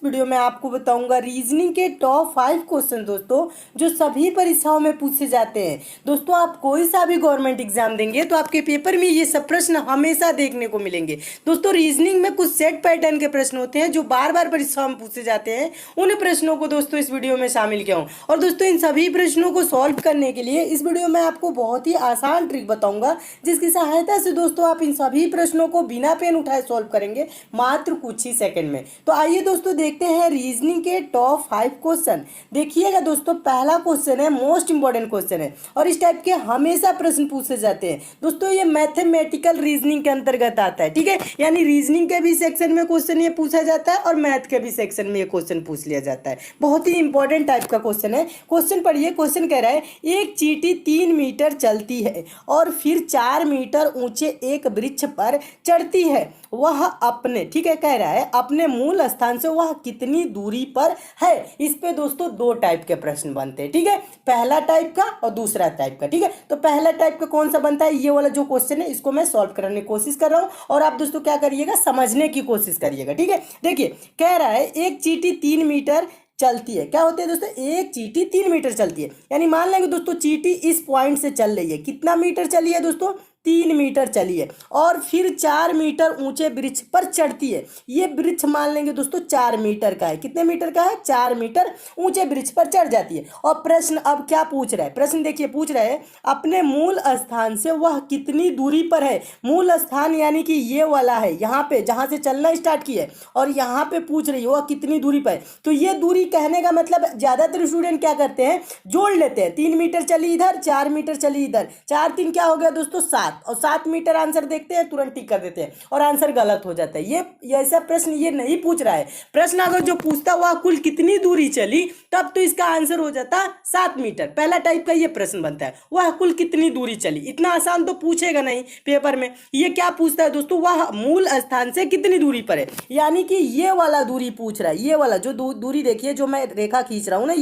Video में आपको बताऊंगा रीजनिंग के टॉप 5 क्वेश्चन दोस्तों जो सभी परीक्षाओं में पूछे जाते हैं। दोस्तों आप कोई सा भी गवर्नमेंट एग्जाम देंगे तो आपके पेपर में ये सब प्रश्न हमेशा देखने को मिलेंगे। दोस्तों रीजनिंग में कुछ सेट पैटर्न के प्रश्न होते हैं जो बार बार परीक्षाओं में पूछे जाते हैं। उन प्रश्नों को दोस्तों इस वीडियो में शामिल किया हूँ और दोस्तों इन सभी प्रश्नों को सॉल्व करने के लिए इस वीडियो में आपको बहुत ही आसान ट्रिक बताऊंगा जिसकी सहायता से दोस्तों आप इन सभी प्रश्नों को बिना पेन उठाए सॉल्व करेंगे मात्र कुछ ही सेकंड में। तो आइए दोस्तों देखते हैं रीजनिंग के टॉप 5 क्वेश्चन। देखिएगा दोस्तों पहला क्वेश्चन है मोस्ट इंपॉर्टेंट क्वेश्चन है और इस टाइप के हमेशा प्रश्न पूछे जाते हैं। दोस्तों ये मैथमेटिकल रीजनिंग के अंतर्गत आता है, ठीक है, यानी रीजनिंग के भी सेक्शन में क्वेश्चन ये पूछा जाता है और मैथ के भी सेक्शन में ये क्वेश्चन पूछ लिया जाता है। बहुत ही इंपॉर्टेंट टाइप का क्वेश्चन है। क्वेश्चन पढ़िए। क्वेश्चन कह रहा है एक चींटी 3 मीटर चलती है और फिर 4 मीटर ऊंचे एक वृक्ष पर चढ़ती है। वह अपने, ठीक है, कह रहा है अपने मूल स्थान से वह कितनी दूरी पर है। इस पे दोस्तों दो टाइप के प्रश्न बनते हैं, ठीक है, पहला टाइप का और दूसरा टाइप का, ठीक है। तो पहला टाइप का कौन सा बनता है, ये वाला जो क्वेश्चन है इसको मैं सॉल्व करने की कोशिश कर रहा हूं और आप दोस्तों क्या करिएगा, समझने की कोशिश करिएगा, ठीक है। देखिए कह रहा है एक चींटी 3 मीटर चलती है। क्या होते हैं दोस्तों, एक चींटी 3 मीटर चलती है, यानी मान लेंगे दोस्तों चींटी इस पॉइंट से चल रही है। कितना मीटर चली है दोस्तों, 3 मीटर चली है और फिर 4 मीटर ऊंचे वृक्ष पर चढ़ती है। ये वृक्ष मान लेंगे दोस्तों 4 मीटर का है। कितने मीटर का है, 4 मीटर ऊंचे वृक्ष पर चढ़ जाती है। और प्रश्न अब क्या पूछ रहा है, प्रश्न देखिए पूछ रहा है अपने मूल स्थान से वह कितनी दूरी पर है। मूल स्थान यानी कि ये वाला है, यहाँ पे जहाँ से चलना स्टार्ट किया है और यहाँ पे पूछ रही है वह कितनी दूरी पर है। तो ये दूरी कहने का मतलब ज्यादातर स्टूडेंट क्या करते हैं, जोड़ लेते हैं। 3 मीटर चली इधर, 4 मीटर चली इधर, 4 3 क्या हो गया दोस्तों 7 और 7 मीटर आंसर देखते हैं तुरंत टिक कर देते हैं और आंसर गलत हो जाता है। ये ऐसा प्रश्न ये नहीं पूछ रहा है। प्रश्न अगर जो पूछता हुआ कुल कितनी दूरी चली तब तो इसका आंसर हो जाता 7 मीटर। पहला टाइप का ये प्रश्न बनता है, वह कुल कितनी दूरी चली। इतना आसान तो पूछेगा नहीं पेपर में। ये क्या पूछता है दोस्तों, वह मूल स्थान से कितनी दूरी पर है, यानी कि ये वाला दूरी पूछ रहा है। ये वाला जो दूरी देखिए जो मैं रेखा खींच रहा हूं ना,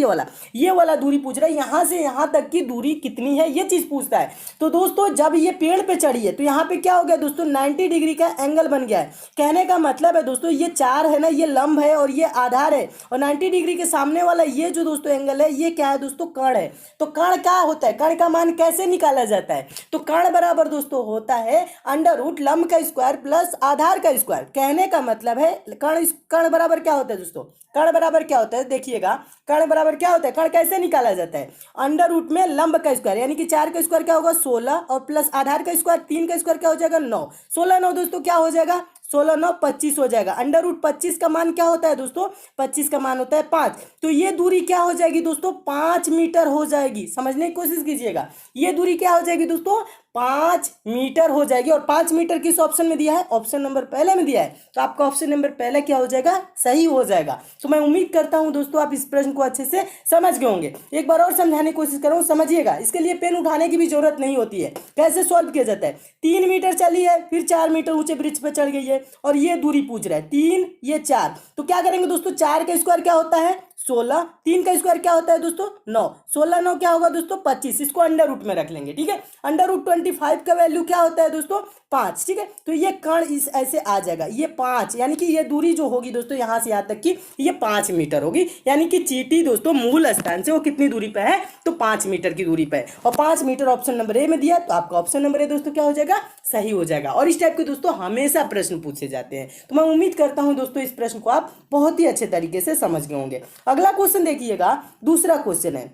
ये वाला दूरी पूछ रहा है। यहां से यहां तक की दूरी कितनी है ये चीज पूछता है। तो दोस्तों जब ये पेड़ पे चढ़ी है तो यहाँ पे क्या हो गया दोस्तों 90 डिग्री का एंगल बन गया है। कहने का मतलब है दोस्तों ये 4 है ना, ये लंब है और ये आधार है और 90 डिग्री के सामने वाला ये जो दोस्तों एंगल है ये क्या है दोस्तों, कर्ण है। तो कर्ण क्या होता है, कर्ण का मान कैसे निकाला जाता है, तो कर्ण बराबर दोस्तों होता है √ लंब का स्क्वायर प्लस आधार का स्क्वायर। कहने का मतलब है कर्ण बराबर क्या होता है दोस्तों, कर्ण बराबर क्या होता है, देखिएगा कर्ण बराबर क्या होता है, कर्ण कैसे निकाला जाता है, √ में लंब का स्क्वायर यानी कि 4 का स्क्वायर क्या होगा 16 और प्लस आधार का स्क्वायर 3 का स्क्वायर क्या हो जाएगा 9। 16 9 दोस्तों क्या हो जाएगा, 16 9 25 हो जाएगा। √25 का मान क्या होता है दोस्तों, 25 का मान होता है 5। तो ये दूरी क्या हो जाएगी दोस्तों 5 मीटर हो जाएगी। समझने की कोशिश कीजिएगा, ये दूरी क्या हो जाएगी दोस्तों 5 मीटर हो जाएगी। और 5 मीटर किस ऑप्शन में दिया है, ऑप्शन नंबर पहले में दिया है। तो आपका ऑप्शन नंबर पहले क्या हो जाएगा, सही हो जाएगा। तो मैं उम्मीद करता हूं दोस्तों आप इस प्रश्न को अच्छे से समझ गए होंगे। एक बार और समझाने की कोशिश कर रहा हूं, समझिएगा। इसके लिए पेन उठाने की भी जरूरत नहीं होती है। कैसे सॉल्व किया जाता है, 3 मीटर चली है फिर 4 मीटर ऊंचे वृक्ष पर चढ़ गई है और ये दूरी पूछ रहा है 3 ये 4। तो क्या करेंगे दोस्तों, 4 का स्क्वायर क्या होता है 16, 3 का स्क्वायर क्या होता है दोस्तों 9, 16 9 क्या होगा दोस्तों 25। इसको √ में रख लेंगे, ठीक है। √25 का वैल्यू क्या होता है दोस्तों 5, ठीक है। तो ये कर्ण इस ऐसे आ जाएगा, ये 5 यानी कि ये दूरी जो होगी दोस्तों यहाँ से यहाँ तक की ये 5 मीटर होगी। यानी कि चींटी दोस्तों मूल स्थान से वो कितनी दूरी पे है, तो 5 मीटर की दूरी पे है और 5 मीटर ऑप्शन नंबर ए में दिया। तो आपका ऑप्शन नंबर ए दोस्तों क्या हो जाएगा, सही हो जाएगा। और इस टाइप के दोस्तों हमेशा प्रश्न पूछे जाते हैं। तो मैं उम्मीद करता हूं दोस्तों इस प्रश्न को आप बहुत ही अच्छे तरीके से समझ गए होंगे। अगला क्वेश्चन देखिएगा, दूसरा क्वेश्चन है।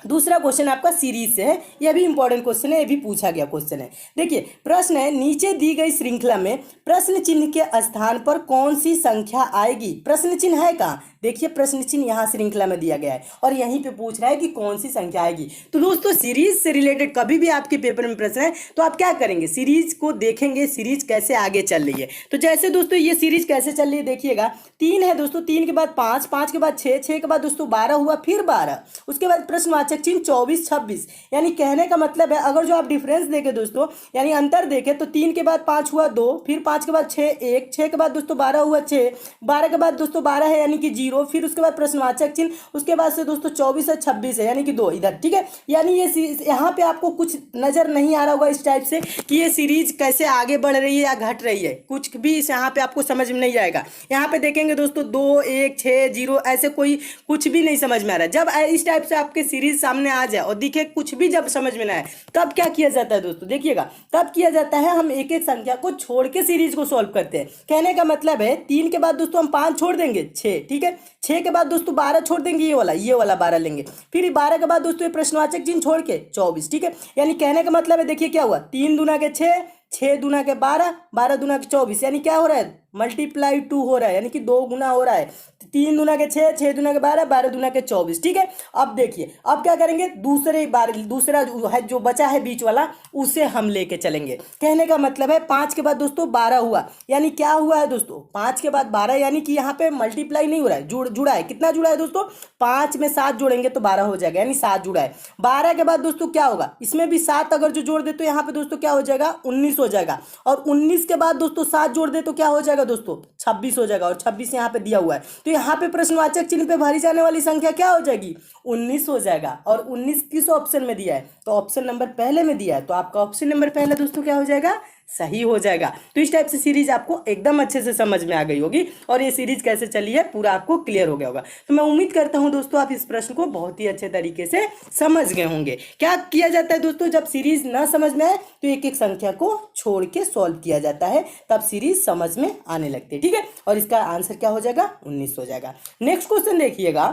दूसरा क्वेश्चन आपका सीरीज से है, यह भी इंपॉर्टेंट क्वेश्चन है, यह भी पूछा गया क्वेश्चन है। देखिए प्रश्न है नीचे दी गई श्रृंखला में प्रश्न चिन्ह के स्थान पर कौन सी संख्या आएगी। प्रश्न चिन्ह है कहाँ, देखिए प्रश्न चिन्ह यहाँ श्रृंखला में दिया गया है और यहीं पे पूछ रहा है कि कौन सी संख्या आएगी। तो दोस्तों सीरीज से रिलेटेड कभी भी आपके पेपर में प्रश्न है तो आप क्या करेंगे, सीरीज को देखेंगे, सीरीज कैसे आगे चल रही है। तो जैसे दोस्तों ये सीरीज कैसे चल रही है देखिएगा, 3 है दोस्तों, 3 के बाद 5, 5 के बाद 6, 6 के बाद दोस्तों 12 हुआ, फिर 12, उसके बाद प्रश्नवाचक प्रश्नवाचक चिन्ह 24 26। यानी कहने का मतलब है अगर जो आप डिफरेंस देखें दोस्तों, यानी अंतर देखें तो 3 के बाद 5 हुआ 2, फिर 5 के बाद 6 1, 6 के बाद दोस्तों 12 हुआ 6, 12 के बाद दोस्तों 12 है यानी कि 0, फिर उसके बाद प्रश्नवाचक चिन्ह, उसके बाद से दोस्तों 24 है 26 है यानी कि 2 इधर। ठीक है, यानी ये यहाँ पे आपको कुछ नजर नहीं आ रहा होगा इस टाइप से कि ये सीरीज कैसे आगे बढ़ रही है या घट रही है, कुछ भी इस यहाँ पे आपको समझ में नहीं आएगा। यहाँ पे देखेंगे दोस्तों 2 1 6 0 ऐसे कोई कुछ भी नहीं समझ में आ रहा है। जब इस टाइप से आपके सीरीज सामने आ जाए और दिखे कुछ भी जब समझ में ना आए, तब क्या किया जाता है दोस्तों, देखिएगा तब किया जाता है हम एक एक संख्या को छोड़ के सीरीज को सॉल्व करते हैं। कहने का मतलब है 3 के बाद दोस्तों हम 5 छोड़ देंगे 6, ठीक है, 6 के बाद दोस्तों 12 छोड़ देंगे, ये वाला 12 लेंगे, फिर 12 के बाद दोस्तों ये प्रश्नवाचक चिन्ह छोड़ के 24। ठीक है, यानी कहने का मतलब है देखिए क्या हुआ, 3 दूना के 6, 6 दूना के 12, 12 दूना के 24, यानी क्या हो रहा है, मल्टीप्लाई 2 हो रहा है, यानी कि 2 गुना हो रहा है। 3 दूना के 6, 6 दूना के 12, 12 दूना के 24। ठीक है, अब देखिए अब क्या करेंगे, दूसरा है जो बचा है बीच वाला, उसे हम लेके चलेंगे। कहने का मतलब है 5 के बाद दोस्तों 12 हुआ, यानी क्या हुआ है दोस्तों, 5 के बाद 12 यानी कि यहाँ पे मल्टीप्लाई नहीं हो रहा है, जुड़ा है। कितना जुड़ा है दोस्तों, 5 में 7 जोड़ेंगे तो 12 हो जाएगा, यानी 7 जुड़ा है। 12 के बाद दोस्तों क्या होगा, इसमें भी 7 अगर जो जोड़ दे तो यहाँ पे दोस्तों क्या हो जाएगा, 19 हो जाएगा, और 19 के बाद दोस्तों 7 जोड़ दे तो क्या हो जाएगा दोस्तों, 26 हो जाएगा, और 26 यहाँ पे दिया हुआ है, तो यहाँ पे प्रश्नवाचक चिन्ह पे भरी जाने वाली संख्या क्या हो जाएगी, 19 हो जाएगा। और 19 किस ऑप्शन में दिया है, तो ऑप्शन नंबर पहले में दिया है, तो आपका ऑप्शन नंबर पहले दोस्तों क्या हो जाएगा, सही हो जाएगा। तो इस टाइप से सीरीज आपको एकदम अच्छे से समझ में आ गई होगी, और ये सीरीज कैसे चली है पूरा आपको क्लियर हो गया होगा। तो मैं उम्मीद करता हूं दोस्तों आप इस प्रश्न को बहुत ही अच्छे तरीके से समझ गए होंगे। क्या किया जाता है दोस्तों, जब सीरीज ना समझ में आए तो एक एक संख्या को छोड़ के सॉल्व किया जाता है, तब सीरीज समझ में आने लगती है। ठीक है, और इसका आंसर क्या हो जाएगा, 19 हो जाएगा। नेक्स्ट क्वेश्चन देखिएगा,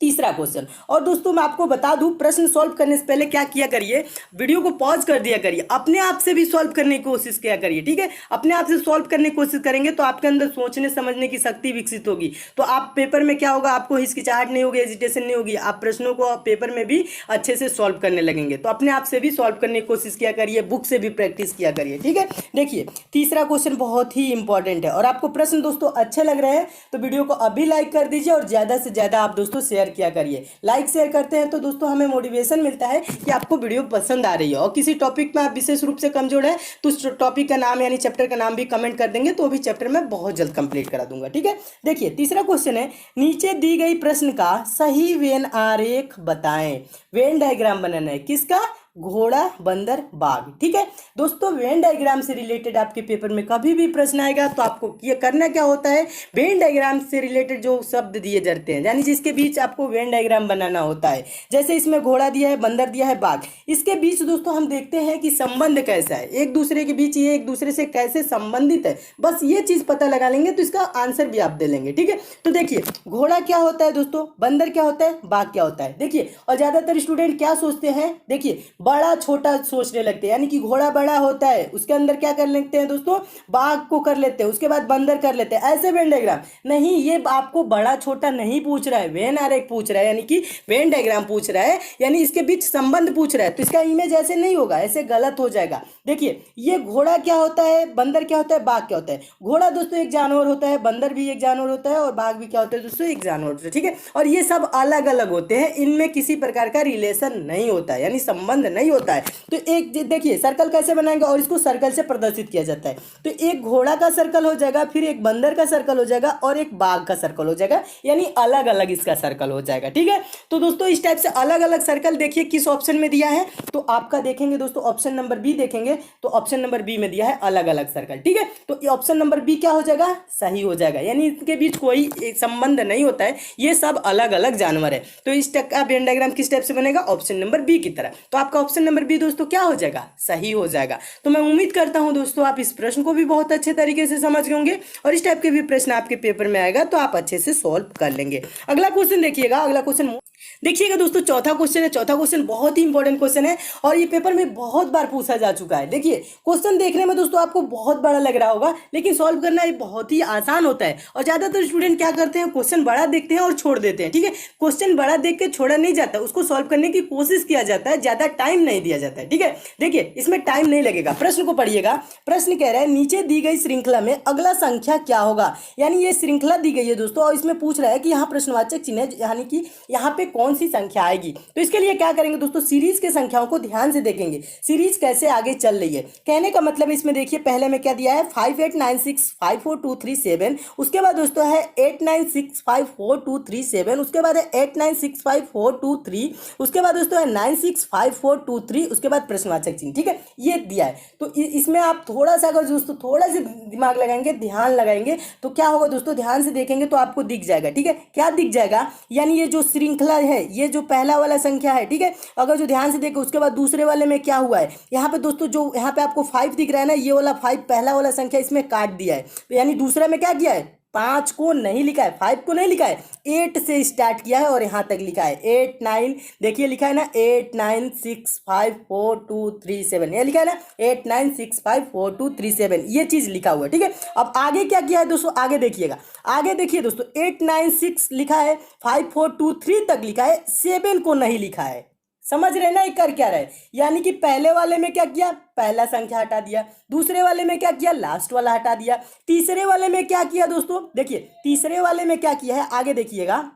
तीसरा क्वेश्चन। और दोस्तों मैं आपको बता दूं, प्रश्न सॉल्व करने से पहले क्या किया करिए, वीडियो को पॉज कर दिया करिए, अपने आप से भी सॉल्व करने की कोशिश किया करिए। ठीक है, अपने आप से सॉल्व करने की कोशिश करेंगे तो आपके अंदर सोचने समझने की शक्ति विकसित होगी, तो आप पेपर में क्या होगा, आपको हिचकिचाहट नहीं होगी, हेजिटेशन नहीं होगी, आप प्रश्नों को पेपर में भी अच्छे से सॉल्व करने लगेंगे। तो अपने आप से भी सॉल्व करने की कोशिश किया करिए, बुक से भी प्रैक्टिस किया करिए। ठीक है, देखिए तीसरा क्वेश्चन बहुत ही इंपॉर्टेंट है, और आपको प्रश्न दोस्तों अच्छे लग रहे हैं तो वीडियो को अभी लाइक कर दीजिए, और ज्यादा से ज्यादा आप दोस्तों शेयर किया करिए। लाइक शेयर करते हैं तो दोस्तों हमें मोटिवेशन मिलता है कि आपको वीडियो पसंद आ रही है, और किसी टॉपिक में आप विशेष रूप से कमजोर है तो उस टॉपिक का नाम यानी चैप्टर का नाम भी कमेंट कर देंगे, तो भी चैप्टर में बहुत जल्द कंप्लीट करा दूंगा। ठीक है, देखिए तीसरा क्वेश्चन है, नीचे दी गई प्रश्न का सही वेन आरेख बताएं। वेन डायग्राम बनाना है, किसका, घोड़ा बंदर बाघ। ठीक है दोस्तों, वेन डायग्राम से रिलेटेड आपके पेपर में कभी भी प्रश्न आएगा तो आपको ये करना क्या होता है, वेन डायग्राम से रिलेटेड जो शब्द दिए जाते हैं यानी जिसके बीच आपको वेन डायग्राम बनाना होता है, जैसे इसमें घोड़ा दिया है, बंदर दिया है, बाघ, इसके बीच दोस्तों हम देखते हैं कि संबंध कैसा है, एक दूसरे के बीच ये एक दूसरे से कैसे संबंधित है, बस ये चीज पता लगा लेंगे तो इसका आंसर भी आप दे लेंगे। ठीक है, तो देखिए घोड़ा क्या होता है दोस्तों, बंदर क्या होता है, बाघ क्या होता है। देखिए, और ज्यादातर स्टूडेंट क्या सोचते हैं, देखिए बड़ा छोटा सोचने लगते हैं, यानी कि घोड़ा बड़ा होता है उसके अंदर क्या कर लेते हैं दोस्तों, बाघ को कर लेते हैं, उसके बाद बंदर कर लेते हैं, ऐसे वेन डायग्राम नहीं, ये आपको बड़ा छोटा नहीं पूछ रहा है, वेन आरेख पूछ रहा है, यानी कि वेन डायग्राम पूछ रहा है, यानी इसके बीच संबंध पूछ रहा है, तो इसका इमेज ऐसे नहीं होगा, ऐसे गलत हो जाएगा। देखिए ये घोड़ा क्या होता है, बंदर क्या होता है, बाघ क्या होता है। घोड़ा दोस्तों एक जानवर होता है, बंदर भी एक जानवर होता है, और बाघ भी क्या होता है दोस्तों, एक जानवर होता है। ठीक है, और ये सब अलग अलग होते हैं, इनमें किसी प्रकार का रिलेशन नहीं होता है, यानी संबंध नहीं होता है। तो एक देखिए सर्कल कैसे बनाएंगे, और इसको सर्कल से प्रदर्शित किया जाता है, तो एक घोड़ा का सर्कल हो जाएगा, फिर एक बंदर का सर्कल हो जाएगा, और एक बाघ का सर्कल हो जाएगा, यानी अलग अलग इसका सर्कल हो जाएगा। ठीक है, तो दोस्तों इस टाइप से अलग अलग सर्कल देखिए किस ऑप्शन में दिया है, तो आपका देखेंगे दोस्तों ऑप्शन नंबर बी देखेंगे तो ऑप्शन नंबर बी में दिया है अलग अलग सर्कल। ठीक है, तो ऑप्शन नंबर बी क्या हो जाएगा, सही हो जाएगा, यानी इनके बीच कोई एक संबंध नहीं होता है, ये सब अलग अलग जानवर है। तो इस टाइप का वेन डायग्राम किस टाइप से बनेगा, ऑप्शन नंबर बी की तरह। तो आपका ऑप्शन नंबर बी दोस्तों क्या हो जाएगा, सही हो जाएगा। तो मैं उम्मीद करता हूं दोस्तों आप इस प्रश्न को भी बहुत अच्छे तरीके से समझ गए होंगे, और इस टाइप के भी प्रश्न आपके पेपर में आएगा तो आप अच्छे से सॉल्व कर लेंगे। अगला क्वेश्चन देखिएगा, अगला क्वेश्चन देखिएगा दोस्तों, चौथा क्वेश्चन है। चौथा क्वेश्चन बहुत ही इंपॉर्टेंट क्वेश्चन है, और ये पेपर में बहुत बार पूछा जा चुका है। देखिए क्वेश्चन देखने में दोस्तों आपको बहुत बड़ा लग रहा होगा, लेकिन सॉल्व करना ये बहुत ही आसान होता है, और ज्यादातर स्टूडेंट क्या करते हैं, क्वेश्चन बड़ा देखते हैं और छोड़ देते हैं। ठीक है, क्वेश्चन बड़ा देख के छोड़ा नहीं जाता, उसको सॉल्व करने की कोशिश किया जाता है, ज्यादा टाइम टाइम नहीं दिया जाता है, ठीक है। देखिए इसमें टाइम नहीं लगेगा। प्रश्न को पढ़िएगा। प्रश्न कह रहा है नीचे दी गई श्रृंखला में अगला संख्या क्या होगा। यानी ये श्रृंखला दी गई है दोस्तों और इसमें पूछ रहा है कि यहाँ प्रश्नवाचक चिन्ह है, यानी कि यहाँ पे कौन सी संख्या आएगी। तो इसके लिए क्या करेंगे दोस्तों, सीरीज के संख्याओं को ध्यान से देखेंगे, सीरीज कैसे आगे चल रही है। कहने का मतलब इसमें देखिए पहले में क्या दिया है 58965423 उसके बाद दोस्तों है 89654237, उसके बाद है 896543, उसके बाद दोस्तों है 965423, उसके बाद प्रश्नवाचक चिन्ह, ठीक है, ये दिया है। तो इसमें आप थोड़ा सा अगर दोस्तों थोड़ा सा दिमाग लगाएंगे, ध्यान लगाएंगे तो क्या होगा दोस्तों, ध्यान से देखेंगे तो आपको दिख जाएगा, ठीक है। क्या दिख जाएगा, यानी ये जो श्रृंखला है, ये जो पहला वाला संख्या है, ठीक है, अगर जो ध्यान से देखें उसके बाद दूसरे वाले में क्या हुआ है, यहाँ पे दोस्तों जो यहाँ पे आपको 5 दिख रहा है ना, ये वाला 5 पहला वाला संख्या इसमें काट दिया है, तो यानी दूसरा में क्या किया है, 5 को नहीं लिखा है, 5 को नहीं लिखा है, 8 से स्टार्ट किया है और यहाँ तक लिखा है 8 9, देखिए लिखा है ना 89654237, ये लिखा है ना 89654237, ये चीज लिखा हुआ है, ठीक है। अब आगे क्या किया है दोस्तों, आगे देखिएगा, आगे देखिए दोस्तों 896 लिखा है, 5423 तक लिखा है, 7 को नहीं लिखा है। समझ रहे ना ये कर क्या रहे, यानी कि पहले वाले में क्या किया, पहला संख्या हटा दिया, दूसरे वाले में क्या किया, लास्ट वाला हटा दिया, तीसरे वाले में क्या किया दोस्तों, देखिए तीसरे वाले में क्या किया है, आगे देखिएगा,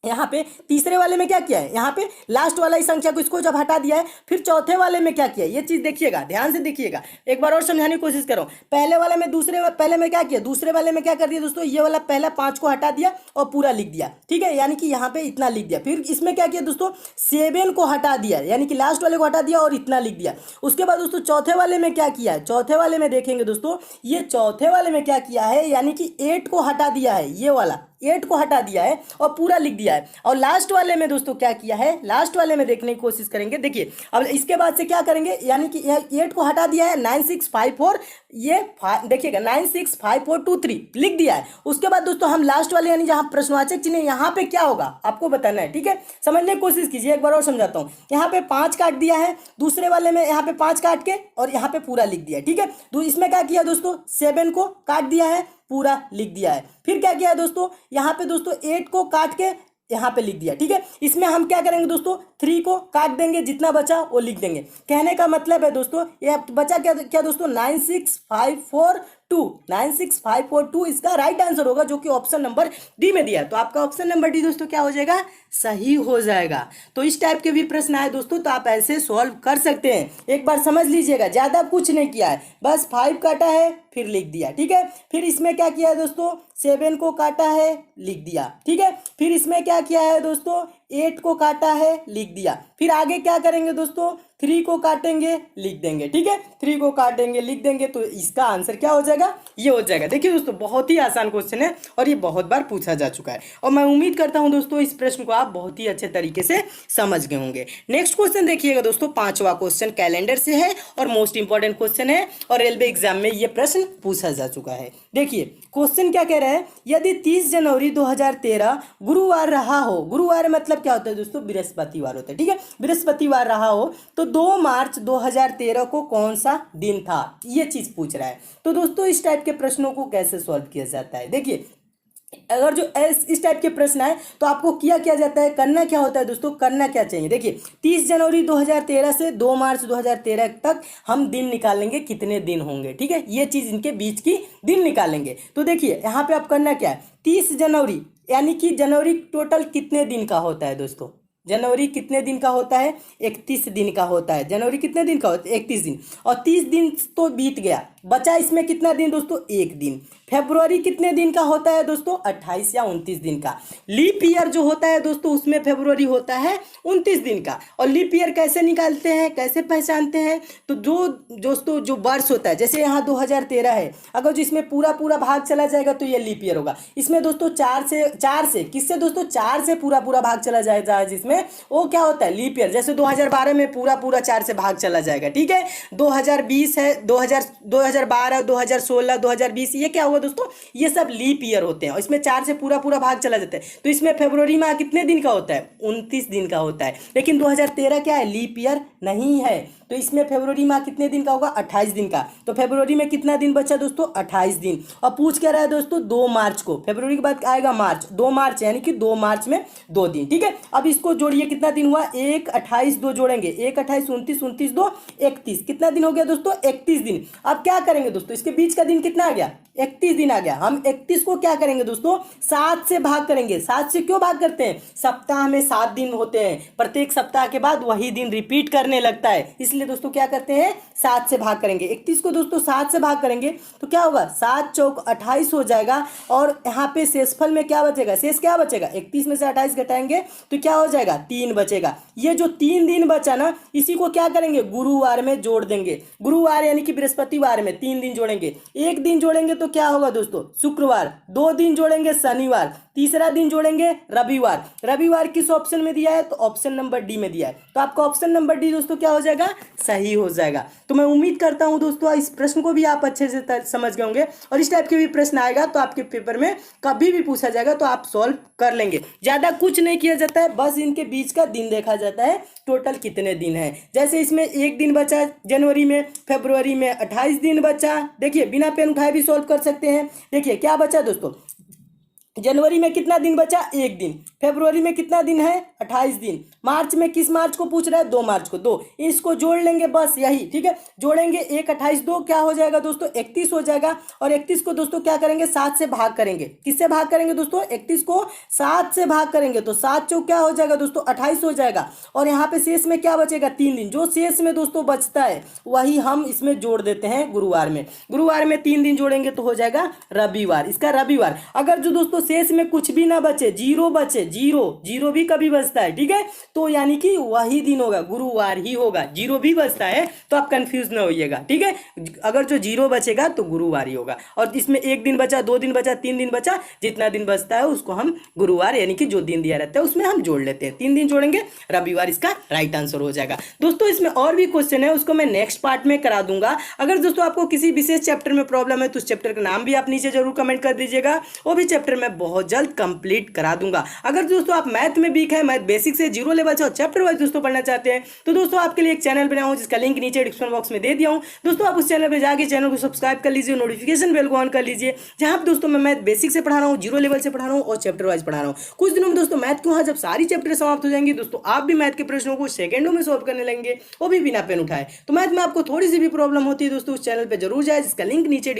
यहाँ पे तीसरे वाले में क्या किया है, यहाँ पे लास्ट वाला इस संख्या को इसको जब हटा दिया है, फिर चौथे वाले में क्या किया, ये चीज देखिएगा, ध्यान से देखिएगा, एक बार और समझाने की कोशिश करो। पहले वाले में पहले में क्या किया, दूसरे वाले में क्या कर दिया दोस्तों, ये वाला पहला 5 को हटा दिया और पूरा लिख दिया, ठीक है, यानी कि यहाँ पे इतना लिख दिया। फिर इसमें क्या किया दोस्तों, 7 को हटा दिया, यानी कि लास्ट वाले को हटा दिया और इतना लिख दिया। उसके बाद दोस्तों चौथे वाले में क्या किया है, चौथे वाले में देखेंगे दोस्तों, ये चौथे वाले में क्या किया है, यानी कि 8 को हटा दिया है, ये वाला 8 को हटा दिया है और पूरा लिख दिया है। और लास्ट वाले में दोस्तों क्या किया है, लास्ट वाले में देखने की कोशिश करेंगे, देखिए अब इसके बाद से क्या करेंगे, यानी कि 8 को हटा दिया है, 9654, ये देखिएगा 965423 लिख दिया है। उसके बाद दोस्तों हम लास्ट वाले यानी जहां प्रश्नवाचक चिन्ह यहाँ पे क्या होगा आपको बताना है, ठीक है, समझने की कोशिश कीजिए। एक बार और समझाता हूँ, यहाँ पे 5 काट दिया है, दूसरे वाले में यहाँ पे 5 काट के और यहाँ पे पूरा लिख दिया, ठीक है। तो इसमें क्या किया दोस्तों, 7 को काट दिया है, पूरा लिख दिया है। फिर क्या किया है दोस्तों, यहाँ पे दोस्तों 8 को काट के यहाँ पे लिख दिया, ठीक है। इसमें हम क्या करेंगे दोस्तों, 3 को काट देंगे, जितना बचा वो लिख देंगे। कहने का मतलब है दोस्तों ये बचा क्या क्या दोस्तों, 96542 इसका राइट आंसर होगा, जो कि ऑप्शन नंबर डी में दिया है। तो आपका ऑप्शन नंबर डी दोस्तों क्या हो जाएगा, सही हो जाएगा। तो इस टाइप के भी प्रश्न आए दोस्तों तो आप ऐसे सॉल्व कर सकते हैं। एक बार समझ लीजिएगा, ज्यादा कुछ नहीं किया है, बस 5 काटा है फिर लिख दिया, ठीक है। फिर इसमें क्या किया है दोस्तों, 7 को काटा है लिख दिया, ठीक है। फिर इसमें क्या किया है दोस्तों, 8 को काटा है लिख दिया। फिर आगे क्या करेंगे दोस्तों, 3 को काटेंगे लिख देंगे, ठीक है, 3 को काटेंगे लिख देंगे। तो इसका आंसर क्या हो जाएगा, ये हो जाएगा। देखिए दोस्तों बहुत ही आसान क्वेश्चन है और ये बहुत बार पूछा जा चुका है और मैं उम्मीद करता हूं दोस्तों इस प्रश्न को आप बहुत ही अच्छे तरीके से समझ गए होंगे। नेक्स्ट क्वेश्चन देखिएगा दोस्तों, 5वां क्वेश्चन कैलेंडर से है और मोस्ट इंपॉर्टेंट क्वेश्चन है और रेलवे एग्जाम में ये प्रश्न पूछा जा चुका है। देखिए क्वेश्चन क्या कह रहा है, यदि 30 जनवरी 2013 गुरुवार रहा हो, गुरुवार मतलब क्या होता है दोस्तों, बृहस्पतिवार होता है, ठीक है, बृहस्पतिवार रहा हो तो 2 मार्च 2013 को कौन सा दिन था, ये चीज पूछ रहा है। तो दोस्तों इस टाइप के प्रश्नों को कैसे सॉल्व किया जाता है, देखिए अगर जो इस टाइप के प्रश्न आए तो आपको किया जाता है, करना क्या होता है दोस्तों, करना क्या चाहिए, देखिए 30 जनवरी 2013 से 2 मार्च 2013 तक हम दिन निकालेंगे, कितने दिन होंगे, ठीक है, ये चीज इनके बीच की दिन निकालेंगे। तो देखिए यहाँ पे आप करना क्या है, 30 जनवरी यानी कि जनवरी टोटल कितने दिन का होता है दोस्तों, जनवरी कितने दिन का होता है, 31 दिन का होता है। जनवरी कितने दिन का होता है, 31 दिन, और 30 दिन तो बीत गया, बचा इसमें कितना दिन दोस्तों, 1 दिन। फरवरी कितने दिन का होता है दोस्तों, 28 या 29 दिन का। लीप ईयर जो होता है दोस्तों उसमें फरवरी होता है 29 दिन का। और लीप ईयर कैसे निकालते हैं, कैसे पहचानते हैं, तो जो दोस्तों जो वर्ष होता है, जैसे यहाँ 2013 है, अगर जो इसमें पूरा पूरा भाग चला जाएगा तो ये लीप ईयर होगा। इसमें दोस्तों 4 से किससे दोस्तों, 4 से पूरा पूरा भाग चला जाएगा, जिसमें वो क्या होता है लीप ईयर। जैसे 2012 में पूरा पूरा 4 से भाग चला जाएगा, ठीक है। 2020 है, 2012, 2016, 2020, ये क्या हुआ दोस्तों, ये सब लीप ईयर होते हैं और इसमें 4 से पूरा पूरा भाग चला जाता है। तो इसमें फरवरी माह कितने दिन का होता है, 29 दिन का होता है। लेकिन 2013 क्या है, लीप ईयर नहीं है। तो इसमें फरवरी माह कितने दिन का होगा, 28 दिन का। तो फरवरी में कितना दिन बचा दोस्तों, 28 दिन। और पूछ क्या रहा है दोस्तों, 2 मार्च को, फरवरी के बाद आएगा मार्च, 2 मार्च यानी कि 2 मार्च में 2 दिन, ठीक है। अब इसको जोड़िए, कितना दिन हुआ, 1 28 2 जोड़ेंगे, 1 28 29 29 2 31, कितना दिन हो गया दोस्तों, 31 दिन। अब क्या करेंगे दोस्तों, इसके बीच का दिन कितना आ गया, 31 दिन आ गया। हम 31 को क्या करेंगे दोस्तों, 7 से भाग करेंगे। 7 से क्यों भाग करते हैं, सप्ताह में 7 दिन होते हैं, प्रत्येक सप्ताह के बाद वही दिन रिपीट करने लगता है, इसलिए दोस्तों क्या करते हैं, 7 से भाग करेंगे। 31 को दोस्तों 7 से भाग करेंगे तो क्या होगा, 7 चौक 28 हो जाएगा। और यहाँ पे शेषफल में क्या बचेगा, शेष क्या बचेगा, 31 में से 28 घटाएंगे तो क्या हो जाएगा, 3 बचेगा। ये जो 3 दिन बचा ना, इसी को क्या करेंगे, गुरुवार में जोड़ देंगे। गुरुवार यानी कि बृहस्पतिवार में 3 दिन जोड़ेंगे, 1 दिन जोड़ेंगे तो क्या होगा दोस्तों, शुक्रवार, 2 दिन जोड़ेंगे शनिवार, तीसरा दिन जोड़ेंगे रविवार। रविवार किस ऑप्शन में दिया है, तो ऑप्शन नंबर डी में दिया है, तो आपका ऑप्शन नंबर डी दोस्तों क्या हो जाएगा, सही हो जाएगा। तो मैं उम्मीद करता हूं दोस्तों इस प्रश्न को भी आप अच्छे से समझ गए होंगे, और इस टाइप के भी प्रश्न आएगा तो आपके पेपर में कभी भी पूछा जाएगा तो आप सॉल्व कर लेंगे। ज्यादा कुछ नहीं किया जाता है, बस इनके बीच का दिन देखा जाता है, टोटल कितने दिन है। जैसे इसमें 1 दिन बचा जनवरी में, फरवरी में 28 दिन बचा, देखिए बिना पेन उठाए भी सॉल्व कर सकते हैं। देखिए क्या बचा दोस्तों, जनवरी में कितना दिन बचा, 1 दिन, फरवरी में कितना दिन है, 28 दिन, मार्च में किस मार्च को पूछ रहा है, 2 मार्च को, 2, इसको जोड़ लेंगे बस यही, ठीक है। जोड़ेंगे 1 28 2 क्या हो जाएगा दोस्तों, 31 हो जाएगा। और 31 को दोस्तों क्या करेंगे, 7 से भाग करेंगे। किससे भाग करेंगे दोस्तों, 31 को 7 से भाग करेंगे तो 7 चौक क्या हो जाएगा दोस्तों, 28 हो जाएगा। और यहाँ पे शेष में क्या बचेगा, 3 दिन। जो शेष में दोस्तों बचता है वही हम इसमें जोड़ देते हैं गुरुवार में। गुरुवार में 3 दिन जोड़ेंगे तो हो जाएगा रविवार, इसका रविवार। अगर जो दोस्तों शेष में कुछ भी ना बचे, जीरो बचे, जीरो भी कभी बचता है, ठीक है, तो यानी कि वही दिन होगा, गुरुवार ही होगा। जीरो भी बचता है तो आप कंफ्यूज ना होइएगा, ठीक है। अगर जो जीरो बचेगा तो गुरुवार ही होगा। और इसमें 1 दिन बचा, 2 दिन बचा, 3 दिन बचा, जितना दिन बचता है उसको हम गुरुवार यानी कि जो दिन दिया रहता है उसमें हम जोड़ लेते हैं। 3 दिन जोड़ेंगे, रविवार इसका राइट आंसर हो जाएगा। दोस्तों इसमें और भी क्वेश्चन है, उसको मैं नेक्स्ट पार्ट में करा दूंगा। अगर दोस्तों आपको किसी विशेष चैप्टर में प्रॉब्लम है तो उस चैप्टर का नाम भी आप नीचे जरूर कमेंट कर दीजिएगा, वो भी चैप्टर में बहुत जल्द कंप्लीट करा दूंगा। अगर दोस्तों आप मैथ में वीक है, मैथ बेसिक से जीरो लेवल से और चैप्टर वाइज दोस्तों पढ़ना चाहते हैं तो दोस्तों आपके लिए एक चैनल बनाया हूं जिसका लिंक नीचे डिस्क्रिप्शन बॉक्स में दे दिया हूं। दोस्तों आप उस चैनल पे जाके चैनल को सब्सक्राइब कर लीजिए, नोटिफिकेशन बेल को ऑन कर लीजिए, जहां पे दोस्तों मैं मैथ बेसिक से पढ़ा रहा हूं, जीरो लेवल से पढ़ा रहा हूं और चैप्टर वाइज पढ़ा रहा हूं। कुछ दिनों में दोस्तों मैथ के वहां जब सारी चैप्टर समाप्त हो जाएंगी दोस्तों आप भी मैथ के प्रश्नों को सेकंडों में सॉल्व करने लगेंगे, वो भी बिना पेन उठाए। तो मैथ में आपको थोड़ी सी भी प्रॉब्लम होती है दोस्तों उस चैनल पर जरूर जाए, जिसका लिंक नीचे